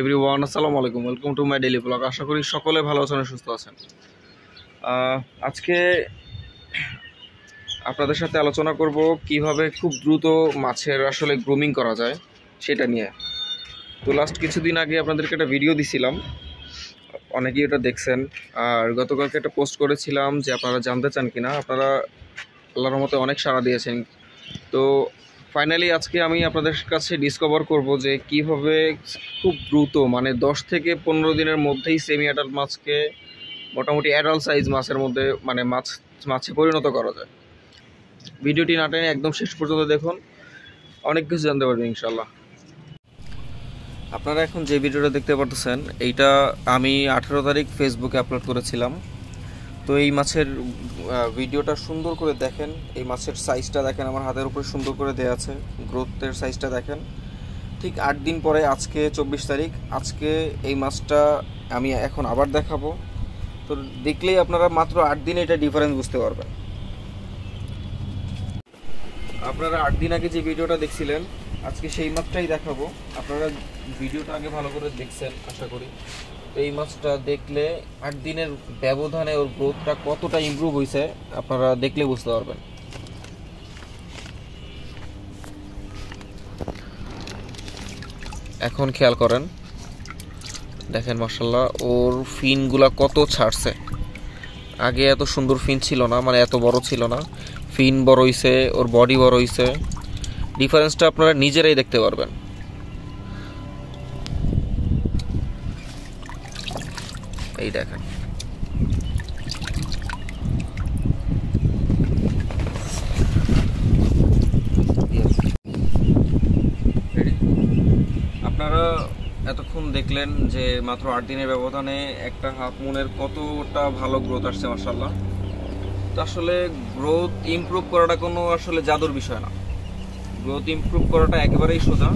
Everyone, আসসালামু আলাইকুম। Welcome to my daily blog. আশা করি সকলে ভালো আছেন, সুস্থ আছেন। আজকে আপনাদের সাথে আলোচনা করব কিভাবে খুব দ্রুত মাছের আসলে গ্রুমিং করা যায় সেটা নিয়ে। তো লাস্ট কিছুদিন আগে আপনাদেরকে একটা ভিডিও দিছিলাম, অনেকেই ওটা দেখছেন। আর গতকালকে একটা পোস্ট করেছিলাম যে আপনারা জানতে চান কিনা। আপনারা আল্লাহর মতে অনেক সাড়া দিয়েছেন। তো ফাইনালি আজকে আমি আপনাদের কাছে ডিসকভার করব যে কিভাবে খুব দ্রুত, মানে 10 থেকে 15 দিনের মধ্যেই সেমি অ্যাডাল্ট মাছকে মোটামুটি অ্যাডাল্ট সাইজ মাছের মধ্যে মানে মাছে পরিণত করা যায়। ভিডিওটি না টেনে একদম শেষ পর্যন্ত দেখুন, অনেক কিছু জানতে পারবেন ইনশাল্লাহ। আপনারা এখন যে ভিডিওটা দেখতে পারতেছেন এইটা আমি 18 তারিখ ফেসবুকে আপলোড করেছিলাম। তো এই মাছের ভিডিওটা সুন্দর করে দেখেন, এই মাছের সাইজটা দেখেন, আমার হাতের উপরে সুন্দর করে দেওয়া আছে, গ্রোথের সাইজটা দেখেন। ঠিক 8 দিন পরে আজকে 24 তারিখ, আজকে এই মাছটা আমি এখন আবার দেখাবো। তো দেখলেই আপনারা মাত্র 8 দিনে এটা ডিফারেন্স বুঝতে পারবেন। আপনারা 8 দিন আগে যে ভিডিওটা দেখছিলেন আজকে সেই মাছটাই দেখাবো। আপনারা ভিডিওটা আগে ভালো করে দেখছেন আশা করি। তো এই মাছটা দেখলে 8 দিনের ব্যবধানে ওর গ্রোথটা কতটা ইমপ্রুভ হয়েছে আপনারা দেখলে বুঝতে পারবেন। এখন খেয়াল করেন, দেখেন মাশাআল্লাহ ওর ফিনগুলা কত ছাড়ছে। আগে এত সুন্দর ফিন ছিল না, মানে এত বড় ছিল না। ফিন বড় হইছে, ওর বডি বড় হইছে। ডিফারেন্সটা আপনারা নিজেরাই দেখতে পারবেন। এই দেখেন, আপনারা এতক্ষণ দেখলেন যে মাত্র 8 দিনের ব্যবধানে একটা হাফ মুনের কতটা ভালো গ্রোথ আসছে মাশাআল্লাহ। তো আসলে গ্রোথ ইমপ্রুভ করাটা কোনো আসলে জাদুর বিষয় না, গ্রোথ ইমপ্রুভ করাটা একেবারেই সোজা।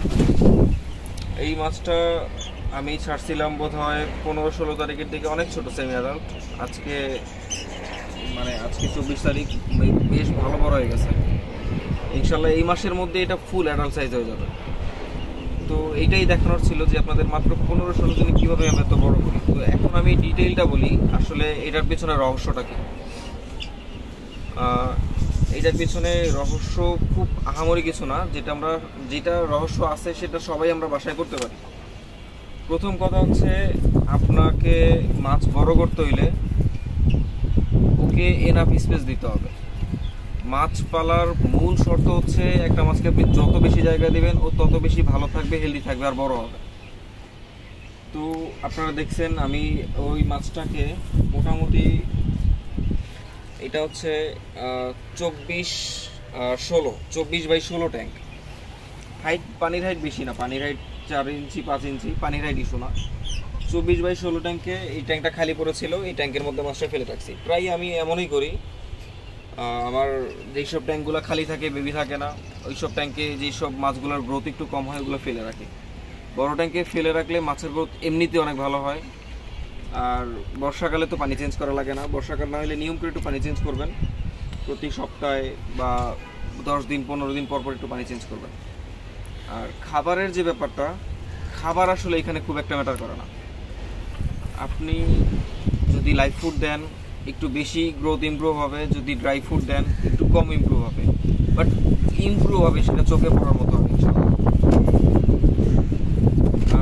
এই মাছটা আমি ছাড়ছিলাম বোধ হয় 15-16 তারিখের দিকে, অনেক ছোট সেমি অ্যাডাল্ট। আজকে 24 তারিখ, বেশ ভালো বড় হয়ে গেছে। ইনশাল্লাহ এই মাসের মধ্যে এটা ফুল অ্যাডাল্ট সাইজ হয়ে যাবে। তো এইটাই দেখানোর ছিল যে আপনাদের মাত্র 15-16 দিনে কীভাবে আমি এত বড় করি। তো এখন আমি ডিটেইলটা বলি আসলে এটার পেছনে রহস্যটা কী। এটার পিছনে রহস্য খুব আহামরি কিছু না, যেটা রহস্য আছে সেটা সবাই আমরা বাসায় করতে পারি। প্রথম কথা হচ্ছে, আপনাকে মাছ বড় করতে হইলে ওকে এনাফ স্পেস দিতে হবে। মাছ পালার মূল শর্ত হচ্ছে একটা মাছকে আপনি যত বেশি জায়গা দিবেন ও তত বেশি ভালো থাকবে, হেলদি থাকবে আর বড় হবে। তো আপনারা দেখছেন আমি ওই মাছটাকে মোটামুটি, এটা হচ্ছে 24x16 ট্যাঙ্ক হাইট। পানির হাইট বেশি না, পানির হাইট 4 ইঞ্চি 5 ইঞ্চি, পানির হাইট ইস্যু না। 24x16 ট্যাঙ্কে এই ট্যাঙ্কটা খালি পড়েছিল, এই ট্যাঙ্কের মধ্যে মাছটা ফেলে রাখছি। প্রায় আমি এমনই করি, আমার যেসব ট্যাঙ্কগুলো খালি থাকে, বেবি থাকে না, ওইসব ট্যাঙ্কে যেসব মাছগুলোর গ্রোথ একটু কম হয় ওগুলো ফেলে রাখি। বড় ট্যাঙ্কে ফেলে রাখলে মাছের গ্রোথ এমনিতে অনেক ভালো হয়। আর বর্ষাকালে তো পানি চেঞ্জ করা লাগে না, বর্ষাকাল না হলে নিয়ম করে একটু পানি চেঞ্জ করবেন, প্রতি সপ্তাহে বা 10 দিন 15 দিন পর পর একটু পানি চেঞ্জ করবেন। আর খাবারের যে ব্যাপারটা, খাবার আসলে এখানে খুব একটা ম্যাটার করে না। আপনি যদি লাইভ ফুড দেন একটু বেশি গ্রোথ ইমপ্রুভ হবে, যদি ড্রাই ফুড দেন একটু কম ইমপ্রুভ হবে, বাট ইমপ্রুভ হবে, সেটা চোখে পড়ার মতো হবে ইনশাআল্লাহ।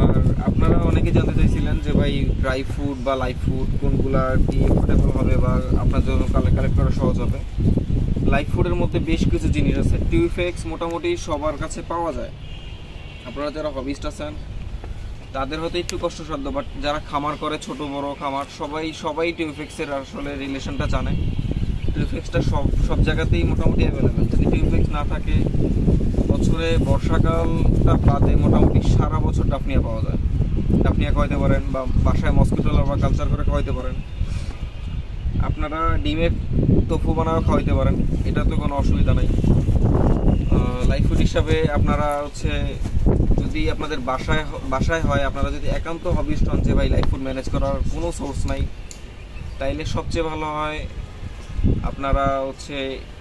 আর আপনারা অনেকে জানতে চাইছিলেন যে ভাই ড্রাই ফুড বা লাইভ ফুড কোনগুলা কি এফোর্ডেবল হবে বা আপনার জন্য কালেক্ট করা সহজ হবে। লাইভ ফুডের মধ্যে বেশ কিছু জিনিস আছে। টিউফেক্স মোটামুটি সবার কাছে পাওয়া যায়। আপনারা যারা হবিস্ট আছেন তাদের হয়তো একটু কষ্টসাধ্য, বাট যারা খামার করে, ছোট বড় খামার, সবাই টিউফেক্সের আসলে রিলেশনটা জানে। টিউফেক্সটা সব জায়গাতেই মোটামুটি অ্যাভেলেবেল। যদি টিউফেক্স না থাকে, বছরে বর্ষাকালটা বাদে মোটামুটি সারা বছর ডাফনিয়া পাওয়া যায়। ডাফনিয়া খাওয়াইতে পারেন বা বাসায় মসকিটো লার্ভা কালচার করে খাওয়াইতে পারেন। আপনারা ডিমের তোফু বানাও খাওয়াইতে পারেন, এটা তো কোনো অসুবিধা নাই। লাইফ ফুড হিসাবে আপনারা হচ্ছে, যদি আপনাদের বাসায় হয়, আপনারা যদি একান্ত হবিস্ট হন যে ভাই লাইফ ফুড ম্যানেজ করার কোনো সোর্স নাই, তাইলে সবচেয়ে ভালো হয় আপনারা হচ্ছে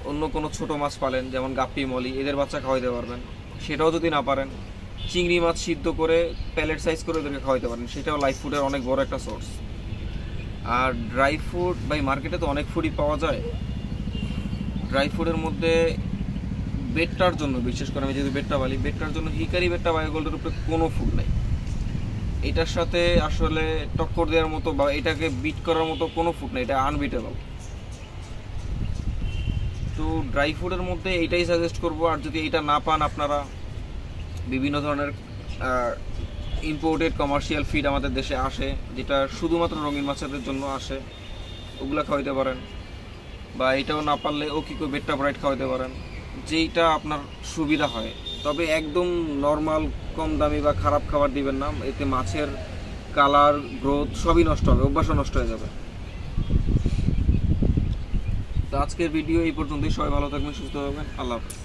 অন্য কোনো ছোটো মাছ পালেন, যেমন গাপ্পি, মলি, এদের বাচ্চা খাওয়াইতে পারবেন। সেটাও যদি না পারেন চিংড়ি মাছ সিদ্ধ করে প্যালেট সাইজ করে ওদেরকে খাওয়াইতে পারেন, সেটাও লাইভ ফুডের অনেক বড় একটা সোর্স। আর ড্রাই ফুড ভাই মার্কেটে তো অনেক ফুডই পাওয়া যায়। ড্রাই ফুডের মধ্যে বেডটার জন্য, বিশেষ করে আমি যেহেতু বেডটা বলি, বেডটার জন্য হিকারি বেডটা বায়োগোল্ডের উপরে কোনো ফুড নাই। এটার সাথে আসলে টক্কর দেওয়ার মতো বা এটাকে বিট করার মতো কোনো ফুড নেই, এটা আনবিটেবল। তো ড্রাই ফুডের মধ্যে এইটাই সাজেস্ট করব। আর যদি এইটা না পান, আপনারা বিভিন্ন ধরনের ইম্পোর্টেড কমার্শিয়াল ফিড আমাদের দেশে আসে, যেটা শুধুমাত্র রঙিন মাছেদের জন্য আসে, ওগুলো খাওয়াইতে পারেন। বা এটাও না পারলে ওকিকো বেট্টা ব্রাইট খাওয়াইতে পারেন, যেইটা আপনার সুবিধা হয়। তবে একদম নর্মাল কম দামি বা খারাপ খাবার দিবেন না, এতে মাছের কালার, গ্রোথ সবই নষ্ট হবে, অভ্যাসও নষ্ট হয়ে যাবে। তো আজকের ভিডিও এই পর্যন্তই। সবাই ভালো থাকবেন, সুস্থ থাকবেন, আল্লাহ হাফেজ।